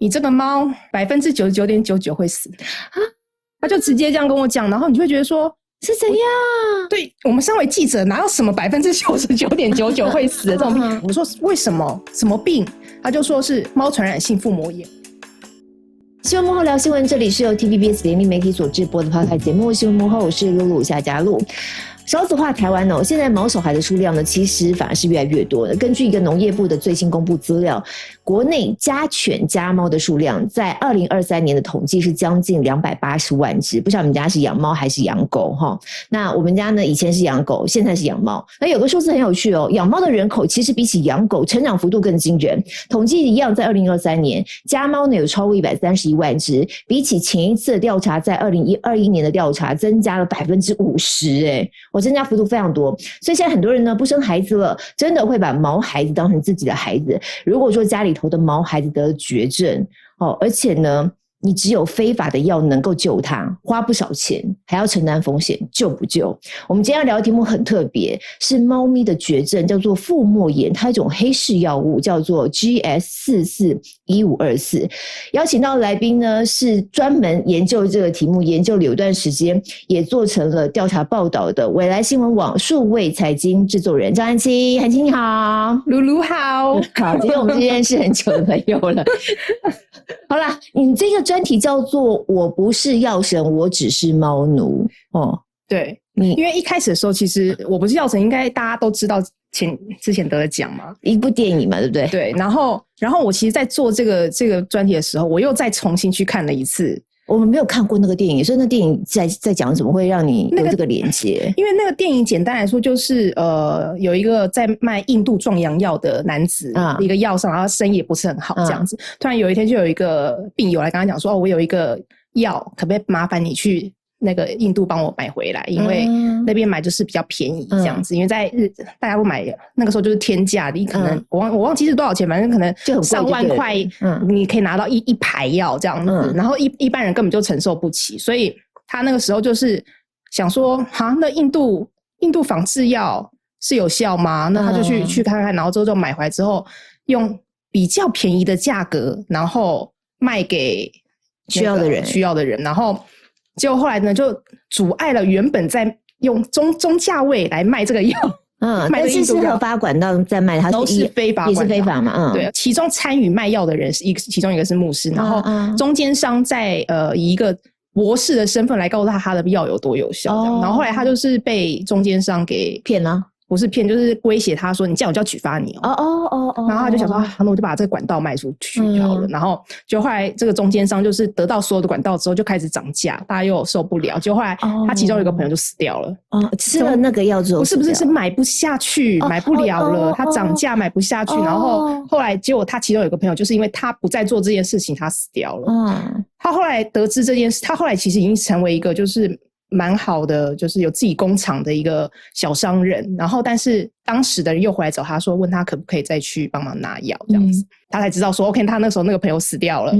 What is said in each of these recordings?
你这个猫99.99%会死啊，他就直接这样跟我讲，然后你就会觉得说是怎样？对，我们身为记者哪有什么99.99%会死的这种病？我说为什么？什么病？他就说是猫传染性腹膜炎。新闻幕后聊新闻，这里是由 TVBS 联名媒体所制播的 Podcast 节目。新闻幕后，我是露露夏佳露。少子化台湾哦，现在毛小孩的数量呢，其实反而是越来越多的。根据一个农业部的最新公布资料，国内家犬家猫的数量在2023年的统计是将近280万只。不晓得你们家是养猫还是养狗哈？那我们家呢，以前是养狗，现在是养猫。那有个数字很有趣哦，养猫的人口其实比起养狗成长幅度更惊人。统计一样，在2023年，家猫呢有超过131万只，比起前一次的调查，在2021年的调查增加了50%哎。我增加幅度非常多，所以现在很多人呢不生孩子了，真的会把毛孩子当成自己的孩子。如果说家里头的毛孩子得了绝症而且呢你只有非法的药能够救他，花不少钱，还要承担风险，救不救？我们今天要聊的题目很特别，是猫咪的绝症，叫做腹膜炎，它有一种黑市药物叫做 GS441524。邀请到的来宾呢，是专门研究这个题目，研究了有段时间，也做成了调查报道的未来新闻网数位财经制作人张安琪。安琪你好。露露好。好，今天我们是认识很久的朋友了。好啦，你这个专题叫做我不是药神，我只是猫奴对，因为一开始的时候，其实我不是药神，应该大家都知道之前得了奖嘛，一部电影嘛，对不对？对，然后我其实在做这个专题的时候，我又再重新去看了一次。我们没有看过那个电影，所以那电影在讲什么会让你有这个连结？因为那个电影简单来说就是有一个在卖印度壮阳药的男子，一个药商，然后生意也不是很好这样子。突然有一天就有一个病友来跟他讲说，我有一个药，可不可以麻烦你去那个印度帮我买回来，因为那边买就是比较便宜这样子，因为在大家不买那个时候就是天价，你可能我忘记是多少钱，反正可能上万块，你可以拿到一排药这样子，然后一般人根本就承受不起，所以他那个时候就是想说，那印度仿制药是有效吗？那他就去看看，然后之后就买回来之后，用比较便宜的价格，然后卖给需要的人，然后结果后来呢，就阻碍了原本在用中价位来卖这个药，但是是合法管道在卖，它都是非法管道，也是非法嘛，对，其中参与卖药的人是其中一个是牧师，然后中间商在以一个博士的身份来告诉他的药有多有效，然后后来他就是被中间商给骗了。不是骗，就是威胁他说你这样我就要举发你然后他就想说那我就把这个管道卖出去好了，然后就后来这个中间商就是得到所有的管道之后就开始涨价，大家又受不了，就后来他其中有一个朋友就死掉了，吃了那个药之后不是是买不下去，买不了了，他涨价买不下去，然后后来结果他其中有一个朋友就是因为他不再做这件事情他死掉了，他后来得知这件事，他后来其实已经成为一个就是蛮好的，就是有自己工厂的一个小商人，然后但是当时的人又回来找他说，问他可不可以再去帮忙拿药这样子，他才知道说 OK 他那时候那个朋友死掉了，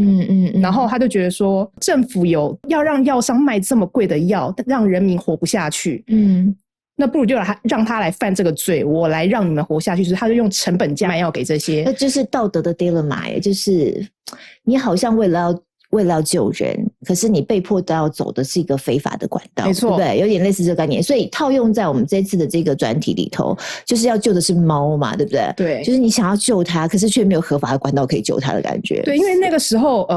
然后他就觉得说政府有要让药商卖这么贵的药让人民活不下去，那不如就让他来犯这个罪，我来让你们活下去，就是他就用成本价卖药给这些，那就是道德的 dilemma 耶，就是你好像为了要救人，可是你被迫都要走的是一个非法的管道，没错，对不对？有点类似这个概念，所以套用在我们这次的这个专题里头，就是要救的是猫嘛，对不对？对，就是你想要救它，可是却没有合法的管道可以救它的感觉。对，因为那个时候，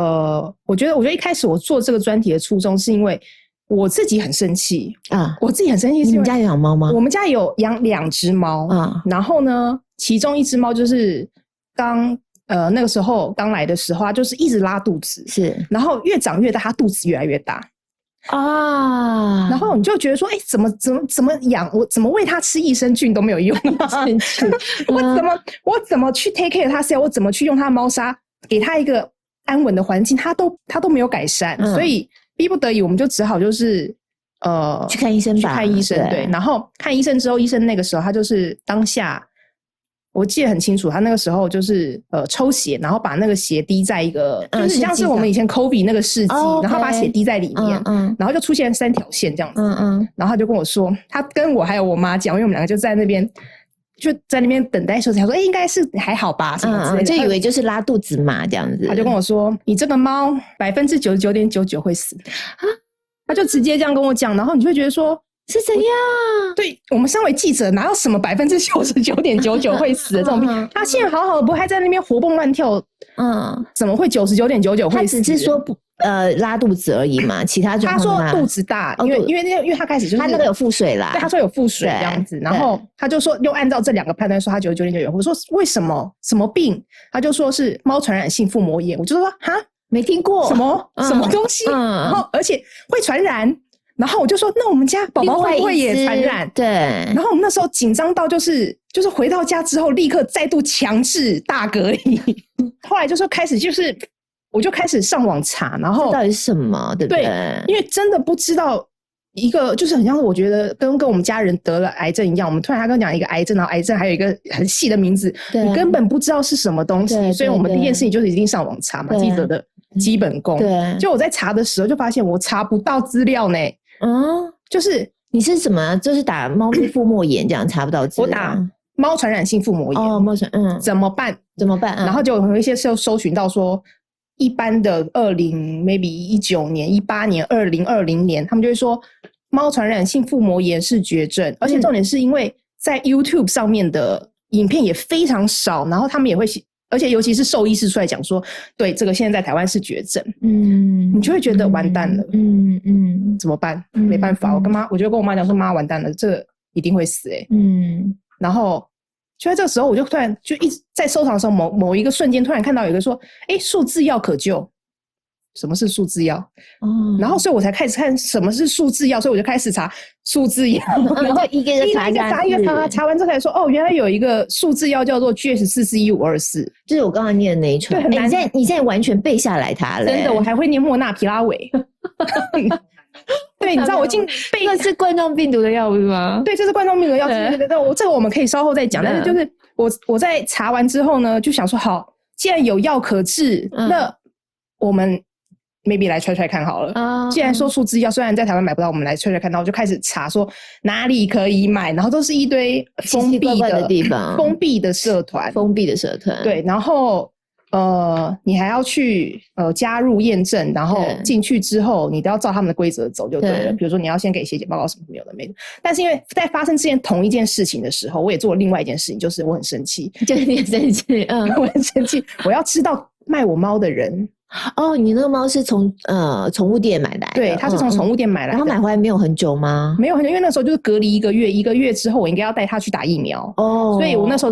我觉得一开始我做这个专题的初衷是因为我自己很生气我自己很生气是因为你们家有养猫吗？我们家有养2只猫然后呢，其中一只猫就是那个时候刚来的时候，它就是一直拉肚子，是，然后越长越大，它肚子越来越大然后你就觉得说，怎么养我怎么喂它吃益生菌都没有用我怎么去 take care 它，我怎么去用它的猫砂给它一个安稳的环境，它都没有改善，所以逼不得已我们就只好就是去看医生吧，去看医生，对，然后看医生之后，医生那个时候他就是当下。我记得很清楚，他那个时候就是抽血，然后把那个血滴在一个，就是像是我们以前 COVID 那个试剂，然后把血滴在里面，然后就出现3条线这样子，然后他就跟我说，他跟我还有我妈讲，因为我们2个就在那边就在那边等待休息，他说应该是还好吧什么之类的，就以为就是拉肚子嘛这样子。他就跟我说你这个猫 99.99% 会死啊，他就直接这样跟我讲，然后你就会觉得说是怎样？对，我们身为记者哪有什么 99.99% 会死的这种病，他现在好好的不还在那边活蹦乱跳，怎么会 99.99% 会死？他只是说拉肚子而已嘛，其他状况他说肚子大，因为他开始就是他那个有腹水啦，对，他说有腹水这样子，然后他就说又按照这2个判断说他 99.99%，我说为什么什么病？他就说是猫传染性腹膜炎，我就说哈没听过什么东西，然后而且会传染。然后我就说，那我们家宝宝会不会也传染？对。然后我们那时候紧张到就是回到家之后，立刻再度强制大隔离。后来就说开始我就开始上网查，然后这到底是什么，对不对？因为真的不知道一个，就是很像是我觉得跟我们家人得了癌症一样，我们突然他跟我讲一个癌症，然后癌症还有一个很细的名字，你根本不知道是什么东西，所以我们第一件事情就是一定上网查嘛，记者的基本功。对，就我在查的时候就发现我查不到资料呢。就是你是什么？就是打猫咪腹膜炎这样查不到资料？我打猫传染性腹膜炎，猫传怎么办？然后就有一些搜寻到说，一般的maybe 19年、18年、2020年，他们就会说猫传染性腹膜炎是绝症，而且重点是因为在 YouTube 上面的影片也非常少，然后他们也会。而且尤其是兽医师出来讲说，对这个现在在台湾是绝症，你就会觉得完蛋了，怎么办？没办法，我就跟我妈讲说，妈完蛋了，这个一定会死然后就在这个时候，我就突然就一直在收藏的时候，某一个瞬间突然看到有一个说，数字药可救。什么是数字药？然后所以我才开始看什么是数字药，所以我就开始查数字药，然后一个查完之后才说，原来有一个数字药叫做 GS441524，就是我刚刚念的那一串。对，你现在完全背下来它了，真的，我还会念莫纳皮拉韦。对，你知道我背那是冠状病毒的药物吗？对，这是冠状病毒的药物。这个我们可以稍后再讲。但是就是我在查完之后呢，就想说，好，既然有药可治，那我们maybe 来揣看好了。既然说数字药虽然在台湾买不到，我们来揣看到，我就开始查说哪里可以买，然后都是一堆封闭的地方，封闭的社团。对，然后你还要去加入验证，然后进去之后你都要照他们的规则走就对了。比如说你要先给血检报告什么没有的没的。但是因为在发生之前同一件事情的时候，我也做了另外一件事情，就是我很生气，就是你很生气，我很生气，我要知道卖我猫的人。你那个猫是从宠物店买来的？对，它是从宠物店买来的。然后买回来没有很久吗？没有很久，因为那时候就是隔离1个月之后我应该要带它去打疫苗。所以我那时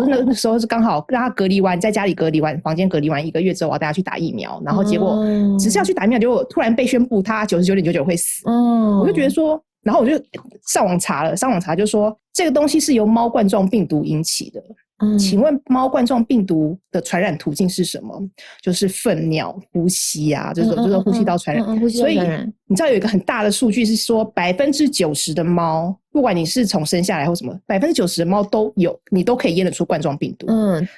候是刚好让它隔离完，在家里隔离完，房间隔离完1个月之后，我要带它去打疫苗。然后结果只是要去打疫苗，结果突然被宣布它 99.99% 会死。我就觉得说，然后我就上网查就说这个东西是由猫冠状病毒引起的。请问猫冠状病毒的传染途径是什么？就是粪尿、呼吸啊，这种就是呼吸道传染。所以你知道有一个很大的数据是说，90%的猫，不管你是从生下来或什么，90%的猫都有，你都可以验得出冠状病毒。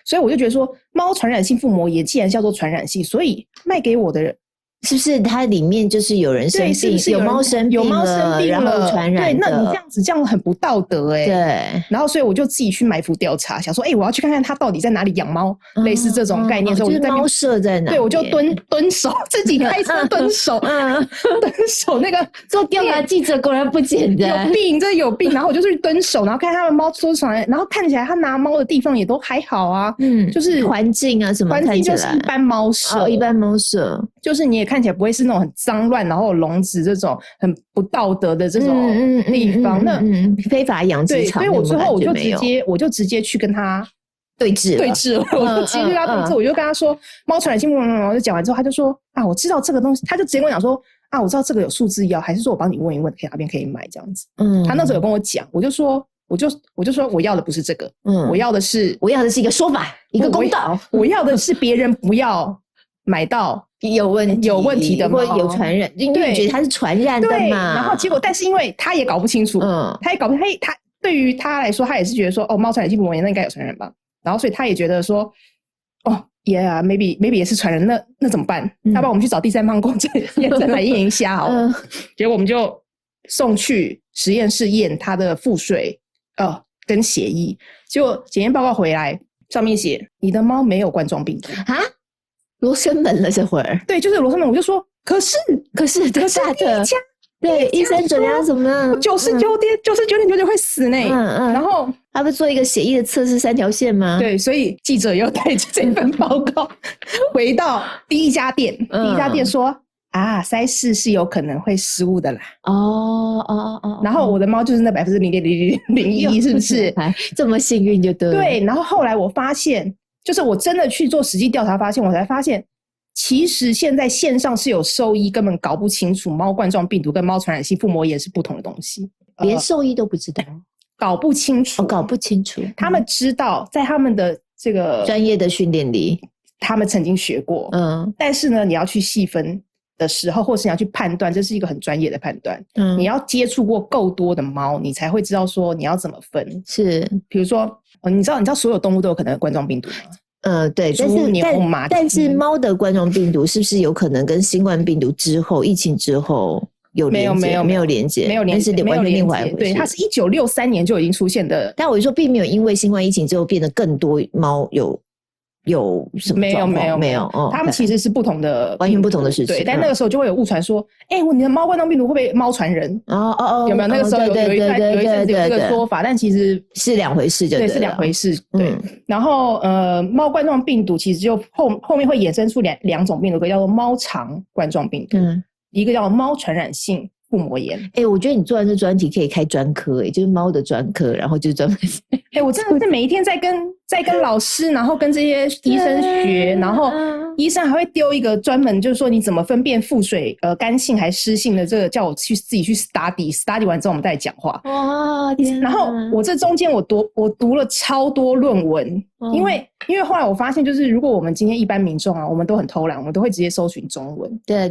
所以我就觉得说，猫传染性腹膜炎既然叫做传染性，所以卖给我的人。是不是它里面就是有人生病，有猫生病了，然后传染的？对，那你这样很不道德对。然后所以我就自己去埋伏调查，想说，我要去看看他到底在哪里养猫，类似这种概念。所以我就在猫舍在哪？对，我就蹲守，自己开车蹲守，蹲守那个做调查记者果然不简单，有病，真的有病。然后我就去蹲守，然后看他的猫说传染，然后看起来他拿猫的地方也都还好啊，就是环境啊什么，环境就是一般猫舍，一般猫舍，就是你也看起来不会是那种很脏乱，然后有笼子这种很不道德的这种地方。那非法养殖场。对，所以我最后我就直接去跟他对峙了。我就直接跟他对峙，我就跟他说猫传染性，我就讲完之后，他就说我知道这个东西，他就直接跟我讲说我知道这个有数字药，还是说我帮你问一问，哪边可以买这样子。他那时候有跟我讲，我就说我要的不是这个，我要的是一个说法，一个公道，我要的是别人不要买到有问题的猫，或有传染，因为觉得它是传染的嘛。然后结果，但是因为他也搞不清楚，他对于他来说，他也是觉得说，猫传染性腹膜炎那应该有传染吧。然后所以他也觉得说，maybe 也是传染，那怎么办？要不然我们去找第三方公证验证来验一下好了。结果我们就送去实验室验他的腹水，跟血液，结果检验报告回来上面写你的猫没有冠状病毒啊，罗生门了这会儿。对，就是罗生门，我就说可是真的对，医生准要什么99.99%会死呢。然后他不做一个血液的测试3条线吗？对，所以记者又带着这份报告回到第一家店，第一家店说筛试是有可能会失误的啦。然后我的猫就是那0.0001%，是不是？这么幸运就对了。对，然后后来我发现，就是我真的去做实际调查，我才发现。其实现在线上是有兽医根本搞不清楚猫冠状病毒跟猫传染性腹膜炎是不同的东西，连兽医都不知道，搞不清楚。他们知道在他们的这个专业的训练里，他们曾经学过，但是呢，你要去细分的时候，或是你要去判断，这是一个很专业的判断。你要接触过够多的猫，你才会知道说你要怎么分。是，比如说，你知道所有动物都有可能有冠状病毒吗？对，但是猫的冠状病毒是不是有可能跟新冠病毒之后疫情之后有连接？没有连接，那是完全另外一回事。对，它是1963年就已经出现的，但我就说并没有因为新冠疫情之后变得更多猫有什么状况？没有，他们其实是不同的，完全不同的事情。对，但那个时候就会有误传说，你的猫冠状病毒会不会猫传人？有没有？那个时候有一阵子有这个说法，但其实是两回事，对，是两回事。对，然后猫冠状病毒其实就后面会衍生出两种病毒，一个叫做猫肠冠状病毒，一个叫猫传染性腹膜炎。我觉得你做完这专题可以开专科，就是猫的专科，然后就专门我真的是每一天在跟老师，然后跟这些医生学，然后医生还会丢一个专门就是说你怎么分辨腹水干性还湿性的，这个叫我去自己去 study 完之后我们再来讲话。哇，天哪！然后我这中间我读了超多论文，因为后来我发现就是如果我们今天一般民众我们都很偷懒，我们都会直接搜寻中文。对，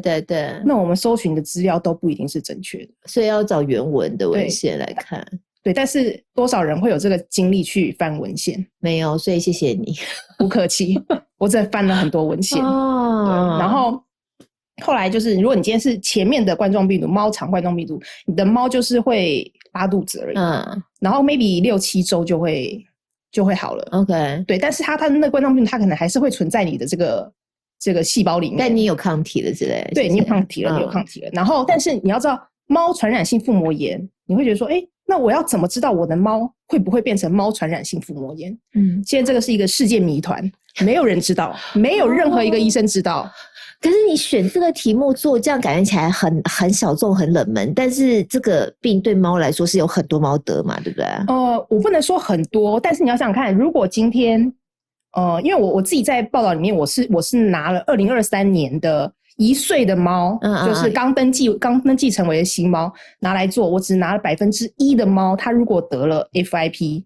那我们搜寻的资料都不一定是正确的，所以要找原文的文献来看。对，但是多少人会有这个精力去翻文献？没有，所以谢谢你，不客气。我真的翻了很多文献。然后后来就是，如果你今天是前面的冠状病毒，猫肠冠状病毒，你的猫就是会拉肚子而已。然后 maybe 6-7周就会好了。OK， 对，但是它的那个冠状病毒，它可能还是会存在你的这个细胞里面。但你有抗体了之类的。对，你有抗体了，然后，但是你要知道，猫传染性腹膜炎，你会觉得说，那我要怎么知道我的猫会不会变成猫传染性腹膜炎？现在这个是一个世界谜团，没有人知道，没有任何一个医生知道。可是你选这个题目做，这样感觉起来很小众、很冷门，但是这个病对猫来说是有很多猫得嘛，对不对？我不能说很多，但是你要想想看，如果今天，因为我自己在报道里面，我是拿了2023年的1岁的猫，就是刚登记成为新猫拿来做，我只拿了1%的猫，它如果得了 FIP，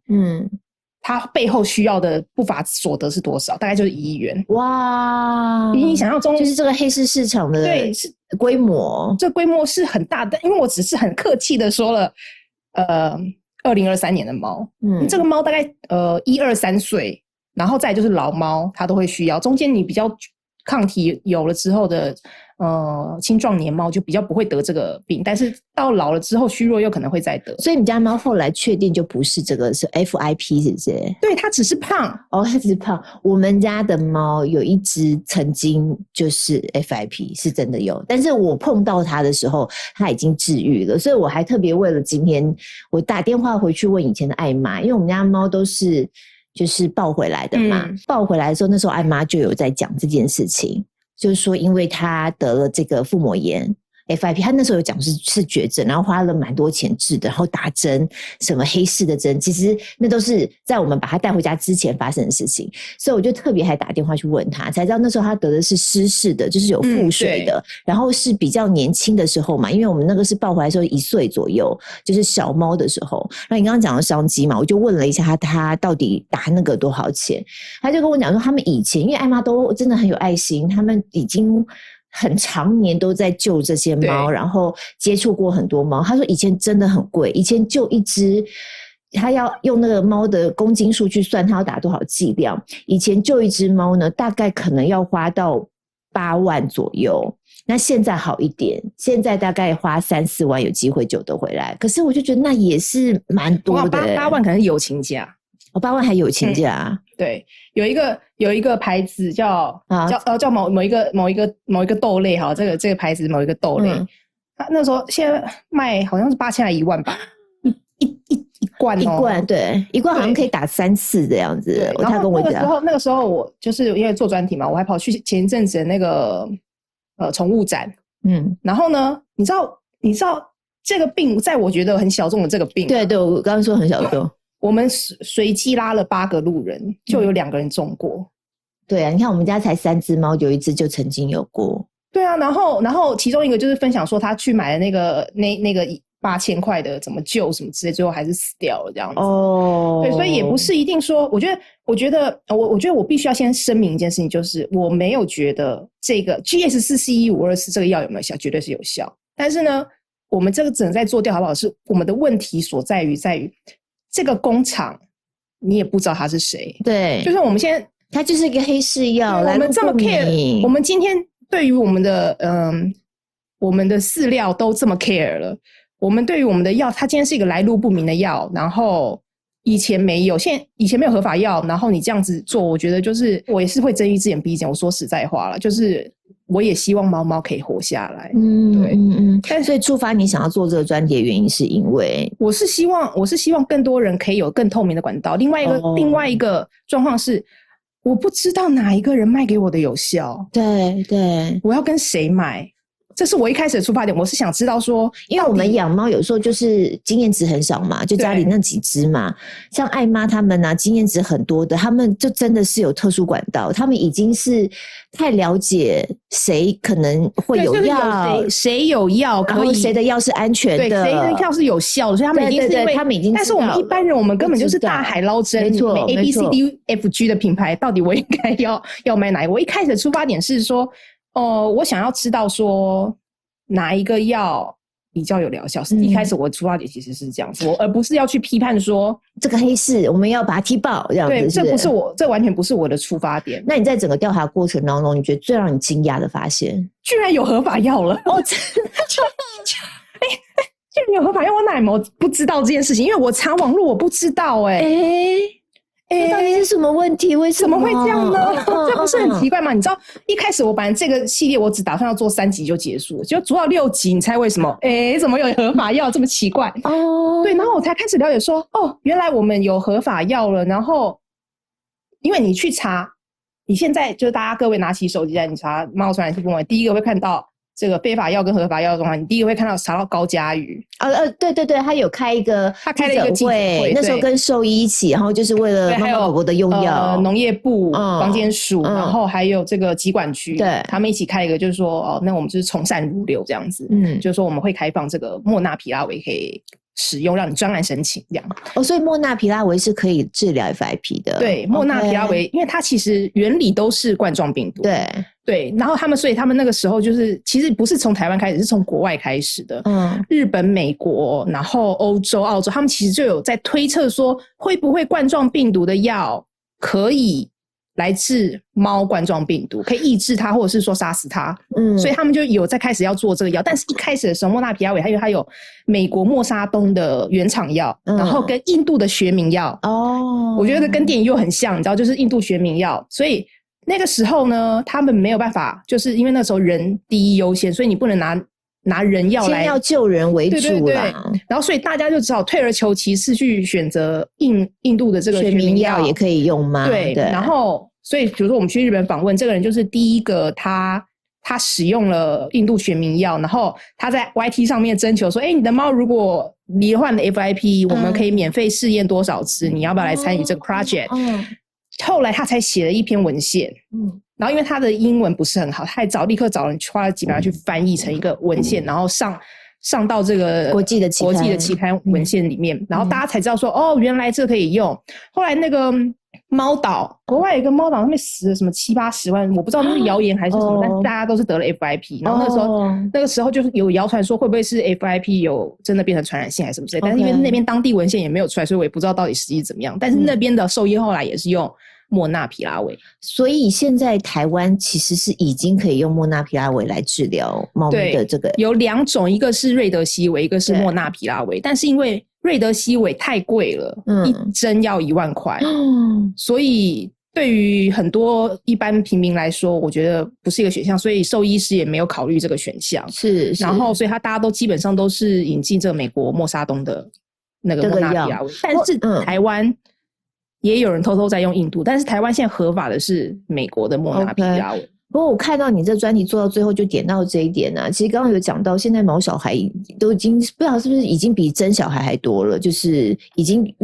它背后需要的不法所得是多少？大概就是1亿元。哇！比你想象中就是这个黑市市场的规模，这规模是很大的。因为我只是很客气的说了，2023年的猫，这个猫大概1、2、3岁，然后再就是老猫，它都会需要。中间你比较抗体有了之后的青壮年猫就比较不会得这个病，但是到老了之后虚弱又可能会再得。所以你家猫后来确定就不是这个，是 FIP 是不是？对，它只是胖。它只是胖。我们家的猫有一只曾经就是 FIP 是真的有，但是我碰到它的时候它已经治愈了，所以我还特别为了今天我打电话回去问以前的艾妈，因为我们家猫都是就是抱回来的嘛，抱回来的时候那时候艾妈就有在讲这件事情，就是说因为他得了这个腹膜炎 FIP， 他那时候有讲是绝症，然后花了蛮多钱治的，然后打针什么黑市的针，其实那都是在我们把他带回家之前发生的事情，所以我就特别还打电话去问他，才知道那时候他得的是湿式的，就是有腹水的，然后是比较年轻的时候嘛，因为我们那个是抱回来的时候1岁左右，就是小猫的时候。那你刚刚讲的商机嘛，我就问了一下他到底打那个多少钱，他就跟我讲说他们以前因为艾妈都真的很有爱心，他们已经很常年都在救这些猫，然后接触过很多猫。他说以前真的很贵，以前救一只，他要用那个猫的公斤数去算，他要打多少剂量。以前救一只猫呢，大概可能要花到8万左右。那现在好一点，现在大概花3、4万有机会救得回来。可是我就觉得那也是蛮多的8万可能是友情价。8万还友情价。对，有一个牌子叫某一个豆类哈，这个牌子某一个豆类，它那时候现在卖好像是8000还1万吧，一罐哦，一罐，对，一罐好像可以打3次这样子。他跟我讲，那个时候我就是因为做专题嘛，我还跑去前一阵子的那个宠物展，然后呢，你知道这个病，在我觉得很小众的这个病，对，我刚刚说很小众。我们随机拉了8个路人，就有2个人中过。对啊，你看我们家才3只猫，有1只就曾经有过。对啊，然后其中一个就是分享说他去买了那个8000块的怎么救什么之类，最后还是死掉了这样子。对，所以也不是一定说，我觉得我必须要先声明一件事情，就是我没有觉得这个 GS4C1524这个药有没有效，绝对是有效。但是呢，我们这个只能在做调好不好，是我们的问题所在于这个工厂，你也不知道他是谁。对，就是我们现在，它就是一个黑市药。我们这么 care， 我们今天对于我们的饲料都这么 care 了，我们对于我们的药，它今天是一个来路不明的药，然后以前没有合法药，然后你这样子做，我觉得就是我也是会睁一只眼闭一只眼。我说实在话了，就是我也希望猫猫可以活下来。对，但所以触发你想要做这个专题的原因，是因为我是希望更多人可以有更透明的管道。另外一个状况是，我不知道哪一个人卖给我的有效。对，我要跟谁买？这是我一开始的出发点，我是想知道说，因为我们养猫有时候就是经验值很少嘛，就家里那几只嘛，像爱妈他们啊，经验值很多的，他们就真的是有特殊管道，他们已经是太了解谁可能会有药，谁有药可以，然后谁的药是安全的，对，谁的药是有效的，所以他们已经是因为他们已经知道了。但是我们一般人，我们根本就是大海捞针，没错 A B C D F G 的品牌，到底我应该要买哪一个？我一开始的出发点是说，我想要知道说哪一个药比较有疗效。一开始我的出发点其实是这样子，而不是要去批判说这个黑市我们要把它踢爆这样子。对，这完全不是我的出发点。那你在整个调查过程当中，你觉得最让你惊讶的发现，居然有合法药了！真的居然有合法药，我哪有不知道这件事情？因为我查网络，我不知道这到底是什么问题？为什么会这样呢？这不是很奇怪吗？你知道一开始我本来这个系列我只打算要做3集就结束了，结果做到6集，你猜为什么？怎么有合法药这么奇怪？对，然后我才开始了解说，原来我们有合法药了。然后因为你去查，你现在就是大家各位拿起手机来，你查猫传染性部门，第一个会看到这个非法药跟合法药的状况，你第一个会查到高嘉瑜。对，他有开一个记者会，那时候跟兽医一起，然后就是为了猫猫狗狗的用药，农业部、防检署，然后还有这个疾管局，对，他们一起开一个，就是说那我们就是从善如流这样子，就是说我们会开放这个莫纳皮拉韦可以使用，让你专案申请这样。所以莫纳皮拉韦是可以治疗 FIP 的。对，莫纳皮拉韦，因为它其实原理都是冠状病毒。对，然后所以他们那个时候就是其实不是从台湾开始，是从国外开始的。日本、美国，然后欧洲、澳洲，他们其实就有在推测说，会不会冠状病毒的药可以来治猫冠状病毒，可以抑制它，或者是说杀死它。所以他们就有在开始要做这个药。但是一开始的时候，莫纳皮拉韦因为它有美国默沙东的原厂药，然后跟印度的学名药。我觉得跟电影又很像，你知道，就是印度学名药。所以那个时候呢，他们没有办法，就是因为那时候人第一优先，所以你不能拿人药来，先要救人为主啦。对，然后所以大家就只好退而求其次去选择印度的这个学名药也可以用吗？对，然后所以比如说我们去日本访问，这个人就是第一个他使用了印度学名药，然后他在 YT 上面征求说，你的猫如果罹患了 FIP，我们可以免费试验多少只，你要不要来参与这个 project？后来他才写了一篇文献，然后因为他的英文不是很好，他还立刻找人花了几百万去翻译成一个文献，然后上到这个国际的期刊文献里面，然后大家才知道说，原来这可以用。后来那个猫岛，国外有一个猫岛，上面死了什么70-80万，我不知道那是谣言还是什么，但是大家都是得了 FIP， 然后那个时候就是有谣传说会不会是 FIP 有真的变成传染性还是什么之类，但是因为那边当地文献也没有出来，所以我也不知道到底实际怎么样。但是那边的兽医后来也是用莫纳皮拉韦。所以现在台湾其实是已经可以用莫纳皮拉韦来治疗猫咪的这个，有2种，一个是瑞德西韦，一个是莫纳皮拉韦。但是因为瑞德西韦太贵了，一针要1万块，所以对于很多一般平民来说，我觉得不是一个选项，所以兽医师也没有考虑这个选项。是，然后所以大家都基本上都是引进这个美国默沙东的那个莫纳皮拉韦，但是台湾也有人偷偷在用印度，但是台湾现在合法的是美国的莫纳皮拉韦。不过我看到你这专题做到最后就点到这一点啊，其实刚刚有讲到现在毛小孩都已经不知道是不是已经比真小孩还多了，就是已经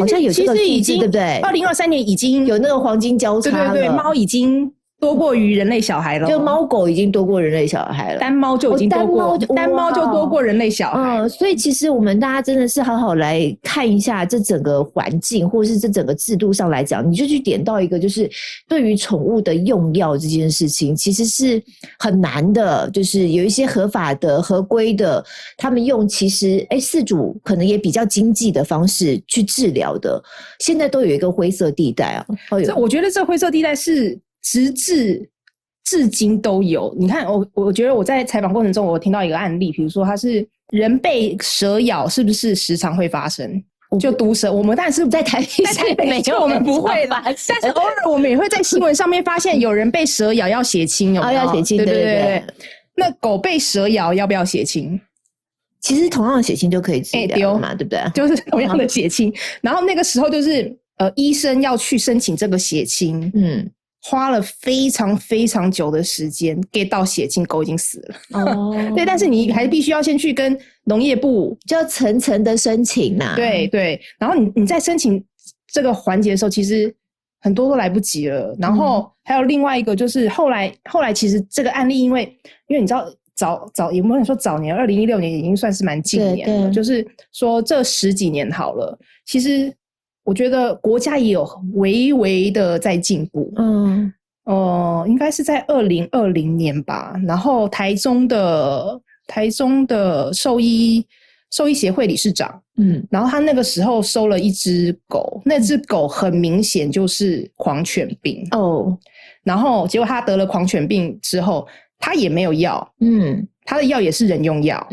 好像有这个数字对不对？2023年已经有那个黄金交叉了，对，猫已经多过于人类小孩了，就猫狗已经多过人类小孩了，单猫就已经多过，单猫就多过人类小孩。所以其实我们大家真的是好好来看一下这整个环境，或是这整个制度上来讲，你就去点到一个，就是对于宠物的用药这件事情，其实是很难的。就是有一些合法的、合规的，他们用其实饲主可能也比较经济的方式去治疗的，现在都有一个灰色地带啊。我觉得这灰色地带是直至今都有。你看我觉得我在采访过程中我听到一个案例，比如说他是人被蛇咬，是不是时常会发生就毒蛇？我们当然是在台北没有，我们不会啦，但是偶尔我们也会在新闻上面发现有人被蛇咬要血清，有没有？要血清，对。那狗被蛇咬要不要血清？其实同样的血清就可以治疗嘛，对不对？就是同样的血清，然后那个时候就是医生要去申请这个血清，花了非常非常久的时间 get 到血清，狗已经死了。对，但是你还必须要先去跟农业部，就要层层的申請啦。对，然后你在申请这个环节的时候，其实很多都来不及了。然后还有另外一个就是后来其实这个案例，因为你知道早也不能说早年，2016年已经算是蛮近年了，就是说这10几年好了，其实我觉得国家也有微微的在进步。应该是在2020年吧，然后台中的兽医协会理事长，然后他那个时候收了一只狗，那只狗很明显就是狂犬病然后结果他得了狂犬病之后，他也没有药，他的药也是人用药，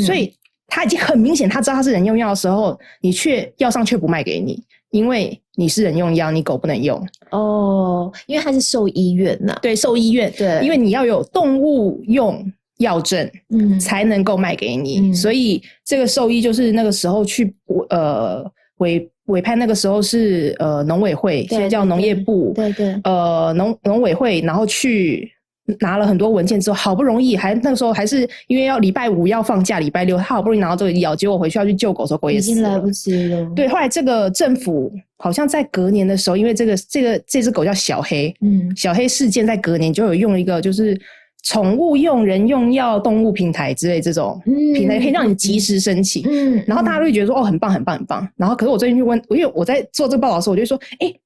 所以他已经很明显，他知道他是人用药的时候，你药商却不卖给你，因为你是人用药，你狗不能用。因为它是兽医院呐。对，兽医院，对，因为你要有动物用药证，才能够卖给你。所以这个兽医就是那个时候去委派，那个时候是农委会，现在叫农业部，对，农委会，然后去拿了很多文件之后，好不容易那个时候还是因为要礼拜5要放假，礼拜6他好不容易拿到这个药，结果回去要去救狗的时候，狗也死了，已经来不及了。对，后来这个政府好像在隔年的时候，因为这只狗叫小黑，小黑事件在隔年就有用一个就是宠物用人用药动物平台之类这种平台，可以让你及时申请。然后大家都会觉得说很棒很棒很棒。然后可是我最近去问，因为我在做这个报道的时候，我就说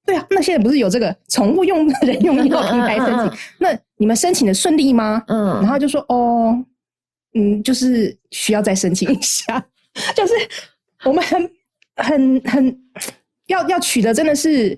对啊，那现在不是有这个宠物用人用药平台申请，那你们申请的顺利吗？然后就说就是需要再申请一下，就是我们很要取得真的是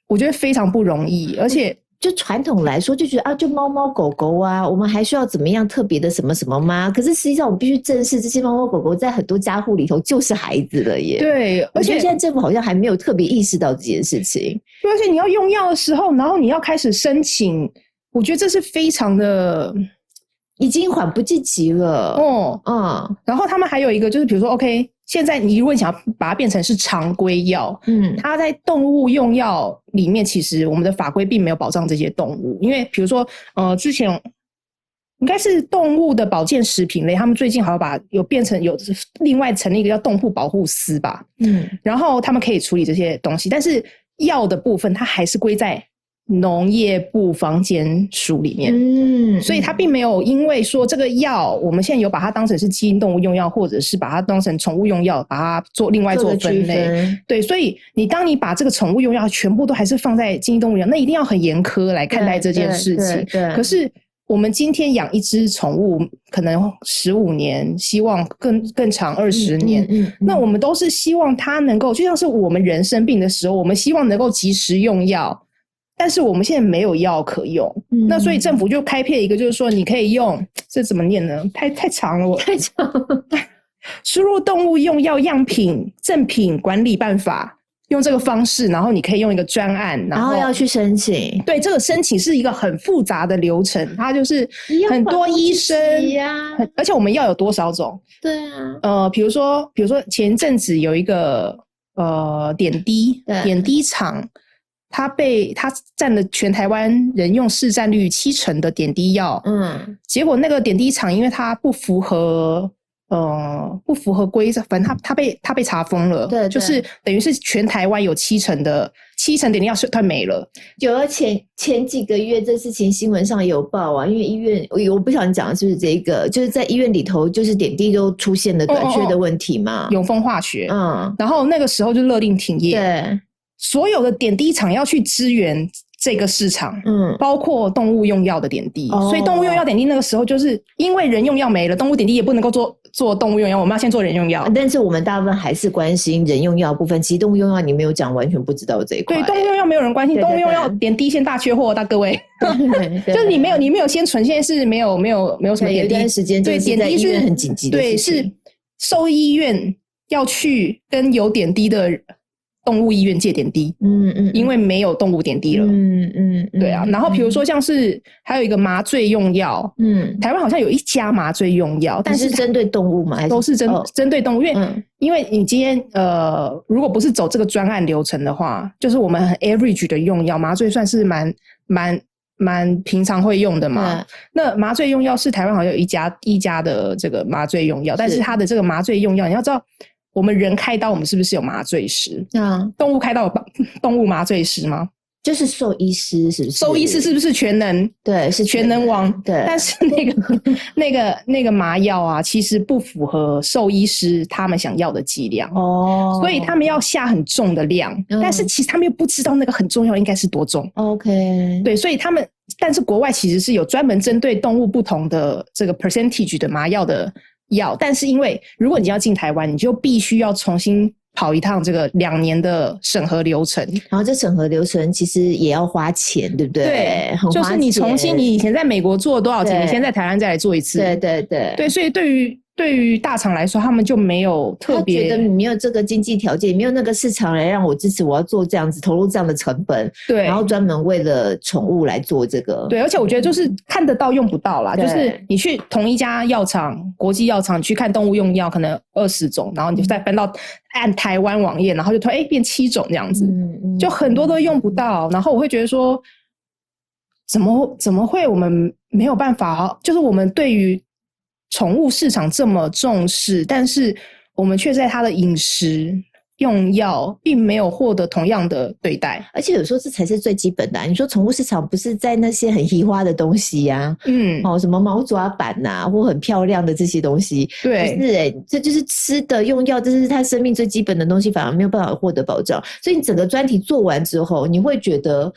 我觉得非常不容易，而且就传统来说就觉得就猫猫狗狗啊，我们还需要怎么样特别的什么什么吗？可是实际上我们必须正视这些猫猫狗狗在很多家户里头就是孩子了耶。对，而且现在政府好像还没有特别意识到这件事情。而且你要用药的时候，然后你要开始申请，我觉得这是非常的已经缓不济急了。然后他们还有一个就是比如说 OK， 现在你如果想要把它变成是常规药，它在动物用药里面，其实我们的法规并没有保障这些动物，因为比如说之前应该是动物的保健食品类，他们最近好像有另外成立一个叫动物保护司吧，然后他们可以处理这些东西，但是药的部分它还是归在农业部防检署里面，所以它并没有因为说这个药我们现在有把它当成是基因动物用药，或者是把它当成宠物用药，把它另外做分类。对，所以当你把这个宠物用药全部都还是放在基因动物用药，那一定要很严苛来看待这件事情。可是我们今天养一只宠物可能15年，希望更长20年，那我们都是希望它能够就像是我们人生病的时候，我们希望能够及时用药，但是我们现在没有药可用，那所以政府就开辟一个，就是说你可以用，这怎么念呢？太长了，太长了。输入动物用药样品赠品管理办法，用这个方式，然后你可以用一个专案，然后要去申请。对，这个申请是一个很复杂的流程，它就是很多医生而且我们药有多少种？对啊，比如说前阵子有一个点滴厂，它占了全台湾人用市占率70%的点滴药，结果那个点滴厂因为它不符合规则，反正他被查封了，对，就是等于是全台湾有70%点滴药快没了。有前几个月这事情新闻上有报啊，因为医院我不晓得你讲的是不是这个，就是在医院里头就是点滴都出现了短缺的问题嘛，永丰化学，然后那个时候就勒令停业，对，所有的点滴厂要去支援这个市场，包括动物用药的点滴，所以动物用药点滴那个时候就是因为人用药没了，动物点滴也不能够做动物用药，我们要先做人用药。但是我们大部分还是关心人用药部分，其实动物用药你没有讲，完全不知道这一块。对，动物用药没有人关心，动物用药点滴现大缺货，各位，就是你没有先存，现在是没有什么点滴，有一段时间对点滴是很紧急的事情，对，是兽医院要去跟有点滴的动物医院借点滴，因为没有动物点滴了，对啊。然后比如说像是还有一个麻醉用药，台湾好像有一家麻醉用药，但是针对动物吗？还是都是针对动物，因为你今天如果不是走这个专案流程的话，就是我们很 average 的用药，麻醉算是蛮平常会用的嘛。那麻醉用药是台湾好像有一家的这个麻醉用药，但是它的这个麻醉用药，你要知道。我们人开刀，我们是不是有麻醉师？动物开刀有动物麻醉师吗？就是兽医师，是不是？兽医师是不是全能？对，是全能王。对，但是那个麻药啊，其实不符合兽医师他们想要的剂量所以他们要下很重的量，但是其实他们又不知道那个很重要应该是多重。OK， 对，所以但是国外其实是有专门针对动物不同的这个 percentage 的麻药的药，但是因为如果你要进台湾，你就必须要重新跑一趟这个2年的审核流程，然后这审核流程其实也要花钱，对不对？对，就是你重新，你以前在美国做了多少钱，你现在在台湾再来做一次。对，所以对于大厂来说，他们就没有特别，他觉得你没有这个经济条件，没有那个市场来让我支持，我要做这样子，投入这样的成本，对，然后专门为了宠物来做这个，对，而且我觉得就是看得到用不到啦，就是你去同一家药厂，国际药厂去看动物用药，可能20种，然后你就再翻到按台湾网页，然后就突然变7种这样子，就很多都用不到，然后我会觉得说，怎么会我们没有办法，就是我们对于宠物市场这么重视，但是我们却在它的饮食用药并没有获得同样的对待，而且有时候这才是最基本的你说宠物市场不是在那些很移花的东西什么毛爪板或很漂亮的这些东西，对，不是这就是吃的用药，这是它生命最基本的东西，反而没有办法获得保障。所以你整个专题做完之后，你会觉得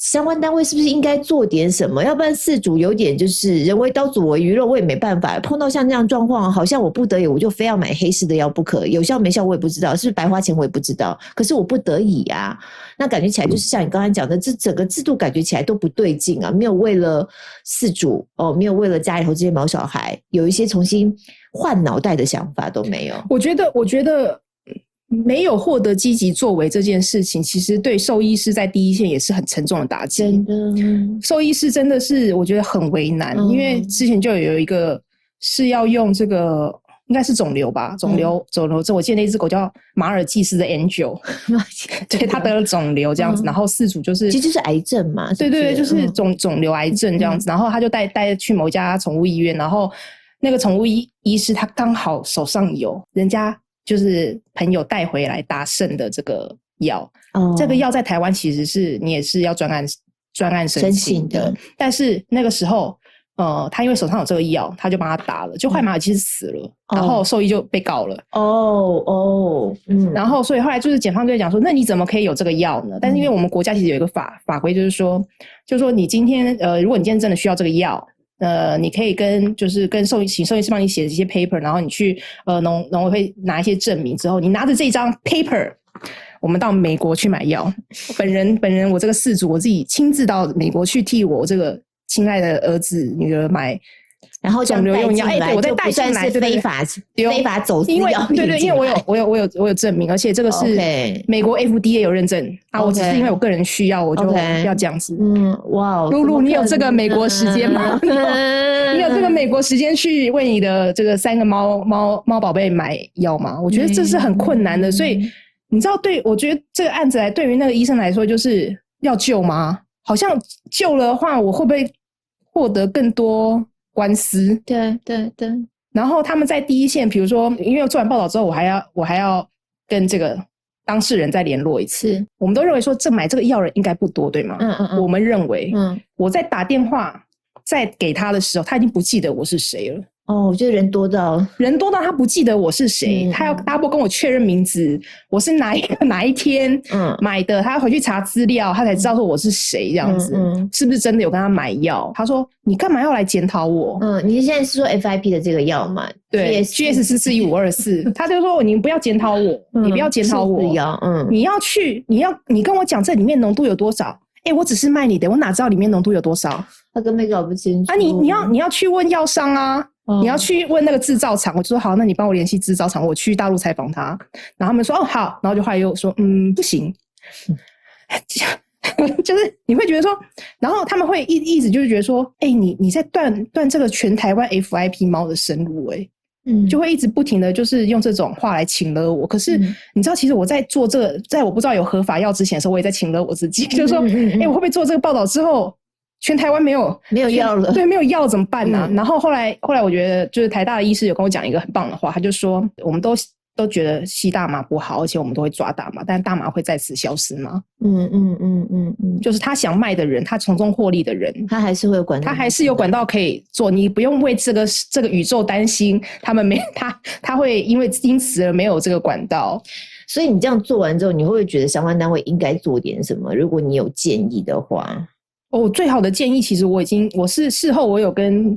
相关单位是不是应该做点什么？要不然饲主有点就是人为刀俎我鱼肉，我也没办法。碰到像这样状况，好像我不得已我就非要买黑市的药不可，有效没效我也不知道，是不是白花钱我也不知道。可是我不得已啊，那感觉起来就是像你刚才讲的，这整个制度感觉起来都不对劲啊，没有为了饲主没有为了家里头这些毛小孩有一些重新换脑袋的想法都没有。我觉得。没有获得积极作为这件事情，其实对兽医师在第一线也是很沉重的打击。真的，兽医师真的是我觉得很为难，因为之前就有一个是要用这个应该是肿瘤吧，肿瘤，这我记得那只狗叫马尔济斯的 Angel， 对，它得了肿瘤这样子，然后饲主就是其实就是癌症嘛，对，就是肿瘤癌症这样子，然后他就带去某一家宠物医院，然后那个宠物医师他刚好手上有人家就是朋友带回来达胜的这个药，这个药在台湾其实是你也是要专案申请的，但是那个时候他因为手上有这个药，他就帮他打了，就坏马尔济斯死了，然后兽医就被告了。然后所以后来就是检方就讲说，那你怎么可以有这个药呢？但是因为我们国家其实有一个法规，就是说你今天如果你今天真的需要这个药。你可以跟兽医师帮你写一些 paper， 然后你去农委会拿一些证明之后，你拿着这张 paper 我们到美国去买药。本人我这个事主我自己亲自到美国去替我这个亲爱的儿子女儿买。然后肿瘤用药，对，我再带进来，非法走私药品，对，因为我有证明，而且这个是美国 FDA 有认证啊。我只是因为我个人需要，我就要这样子。哇，露露，你有这个美国时间吗？你有这个美国时间去为你的这个3个猫宝贝买药吗？我觉得这是很困难的，所以你知道，我觉得这个案子对于那个医生来说，就是要救吗？好像救了的话，我会不会获得更多官司？对。然后他们在第一线，比如说，因为做完报道之后，我还要跟这个当事人再联络一次。我们都认为说，买这个药人应该不多，对吗？我们认为，我在打电话再给他的时候，他已经不记得我是谁了。我觉得人多到他不记得我是谁，他要 double 跟我确认名字，我是哪一天买的，他要回去查资料，他才知道说我是谁这样子，是不是真的有跟他买药？他说你干嘛要来检讨我？你现在是说 FIP 的这个药嘛？对 ，GS441524，他就说你不要检讨我，你不要检讨我，你跟我讲这里面浓度有多少？我只是卖你的，我哪知道里面浓度有多少？他根本搞不清楚啊！你要去问药商啊，你要去问那个制造厂。我就说好，那你帮我联系制造厂，我去大陆采访他。然后他们说好，然后就后来又说不行，就是你会觉得说，然后他们会一直就是觉得说，你在断这个全台湾 FIP 猫的生路，就会一直不停的就是用这种话来请了我。可是你知道，其实我在做这个，在我不知道有合法药之前的时候，我也在请了我自己，就是说，我会不会做这个报道之后，全台湾没有药了？对，没有药怎么办呢？然后后来我觉得，就是台大的医师有跟我讲一个很棒的话，他就说，我们都觉得吸大麻不好，而且我们都会抓大麻，但大麻会再次消失吗？就是他想卖的人，他从中获利的人，他还是会有管道，他还是有管道可以做，你不用为这个宇宙担心，他们他会因此而没有这个管道。所以你这样做完之后，你会不会觉得相关单位应该做点什么？如果你有建议的话。最好的建议，其实我是事后我有跟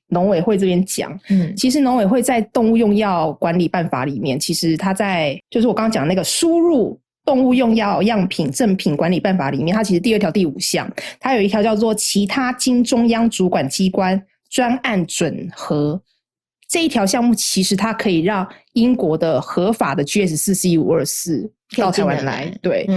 农委会这边讲，其实农委会在动物用药管理办法里面，其实它在就是我刚刚讲那个输入动物用药样品正品管理办法里面，它其实第2条第5项，它有一条叫做其他经中央主管机关专案准核。这一条项目其实它可以让英国的合法的 GS441524 到台湾来，对，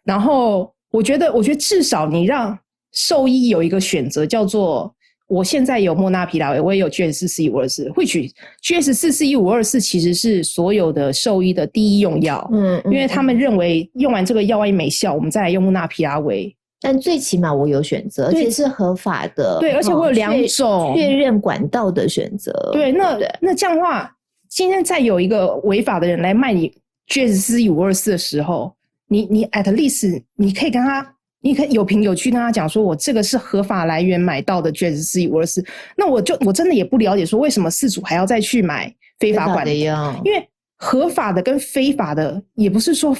然后我觉得至少你让兽医有一个选择，叫做我现在有莫纳皮拉韦，我也有 GS441524，或许 GS441524 其实是所有的兽医的第一用药，因为他们认为用完这个药万一没效，我们再来用莫纳皮拉韦。但最起码我有选择，而且是合法的，对，而且我有2种确认管道的选择。对，那这样的话，今天再有一个违法的人来卖你 GS441524 的时候，你 at least 你可以跟他。你可以有凭有据跟他讲说，我这个是合法来源买到的 GS441524，那我真的也不了解说为什么饲主还要再去买非法管的药，因为合法的跟非法的也不是说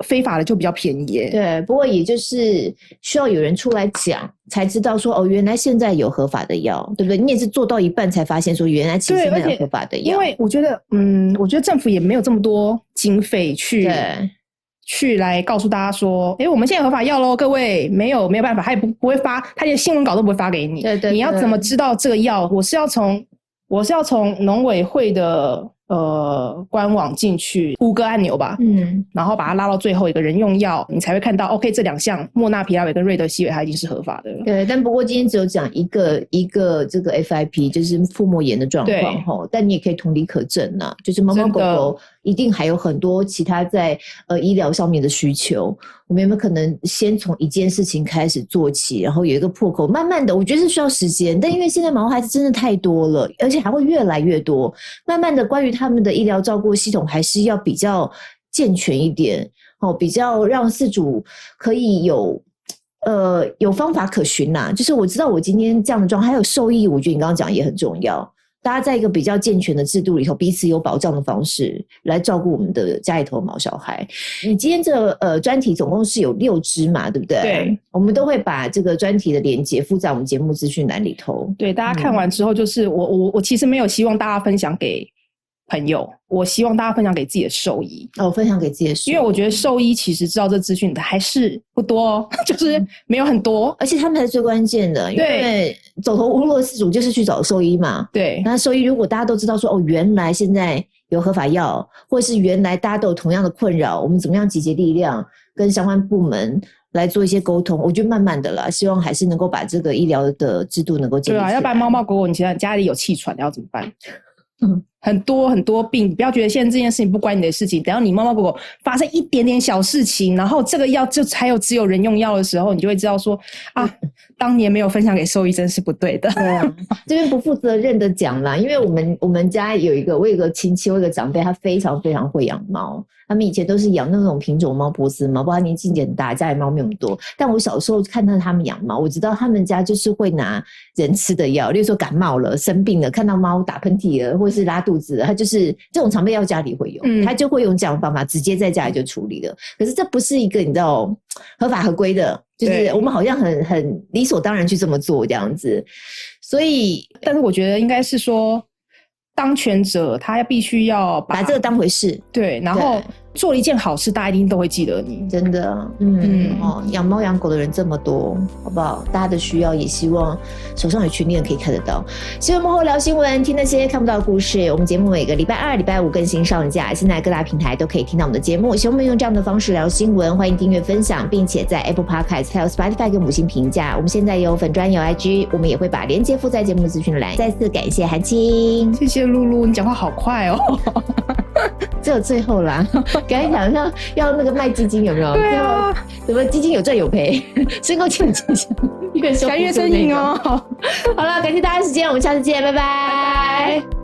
非法的就比较便宜耶。对，不过也就是需要有人出来讲，才知道说原来现在有合法的药，对不对？你也是做到一半才发现说原来其实没有合法的药，因为我觉得政府也没有这么多经费去来告诉大家说，我们现在合法药咯，各位没有办法，他也不会发，他连新闻稿都不会发给你。对，你要怎么知道这个药？我是要从农委会的官网进去5个按钮吧，然后把它拉到最后一个人用药，你才会看到 OK 这2项莫纳皮拉韦跟瑞德西韦它已经是合法的了。对，但不过今天只有讲一个这个 FIP 就是腹膜炎的状况齁，但你也可以同理可证啊，就是猫猫狗狗一定还有很多其他在医疗上面的需求，我们有没有可能先从一件事情开始做起，然后有一个破口，慢慢的我觉得是需要时间，但因为现在毛孩子真的太多了，而且还会越来越多，慢慢的关于他们的医疗照顾系统还是要比较健全一点，比较让饲主可以有方法可循啦。就是我知道我今天这样的状况，还有兽医，我觉得你刚刚讲也很重要。大家在一个比较健全的制度里头，彼此有保障的方式来照顾我们的家里头毛小孩。你今天这专题总共是有6支嘛，对不对？对，我们都会把这个专题的连结附在我们节目资讯栏里头。对，大家看完之后，就是我其实没有希望大家分享给朋友，我希望大家分享给自己的兽医分享给自己的兽医，因为我觉得兽医其实知道这资讯的还是不多就是没有很多，而且他们才是最关键的，因为走投无路的事主就是去找兽医嘛。对，那兽医如果大家都知道说原来现在有合法药，或是原来大家都有同样的困扰，我们怎么样集结力量跟相关部门来做一些沟通，我觉得慢慢的啦，希望还是能够把这个医疗的制度能够建立起来。对啊，要不然猫猫狗狗你现在家里有气喘要怎么办？很多很多病，不要觉得现在这件事情不关你的事情，等到你猫猫狗狗发生一点点小事情，然后这个药就只有人用药的时候，你就会知道说当年没有分享给兽医真是不对的。对啊，这边不负责任的讲啦，因为我们家我有一个亲戚，我有一个长辈，他非常非常会养猫。他们以前都是养那种品种猫，波斯猫，不过他年纪很大，家里猫没有那么多。但我小时候看到他们养猫，我知道他们家就是会拿人吃的药，例如说感冒了、生病了，看到猫打喷嚏了，或是拉肚子了，他就是这种常备药家里会有，他就会用这样的方法直接在家里就处理了。可是这不是一个你知道合法合规的，就是我们好像很理所当然去这么做这样子。所以，但是我觉得应该是说，当权者他必须要把这个当回事，对，然后做了一件好事，大家一定都会记得你。真的，养猫养狗的人这么多，好不好？大家的需要也希望手上有权利的人可以看得到。新闻幕后聊新闻，听那些看不到的故事。我们节目每个礼拜2、礼拜5更新上架，现在各大平台都可以听到我们的节目。希望我们用这样的方式聊新闻，欢迎订阅分享，并且在 Apple Podcast 还有 Spotify 给5星评价。我们现在有粉专有 IG， 我们也会把连结附在节目资讯栏。再次感谢韩青，谢谢露露，你讲话好快哦。只有最后啦，刚才讲要那个卖基金有没有？对啊，什么基金有赚有赔，申购前基金越讲越生硬哦。好了，感谢大家的时间，我们下次见，拜拜。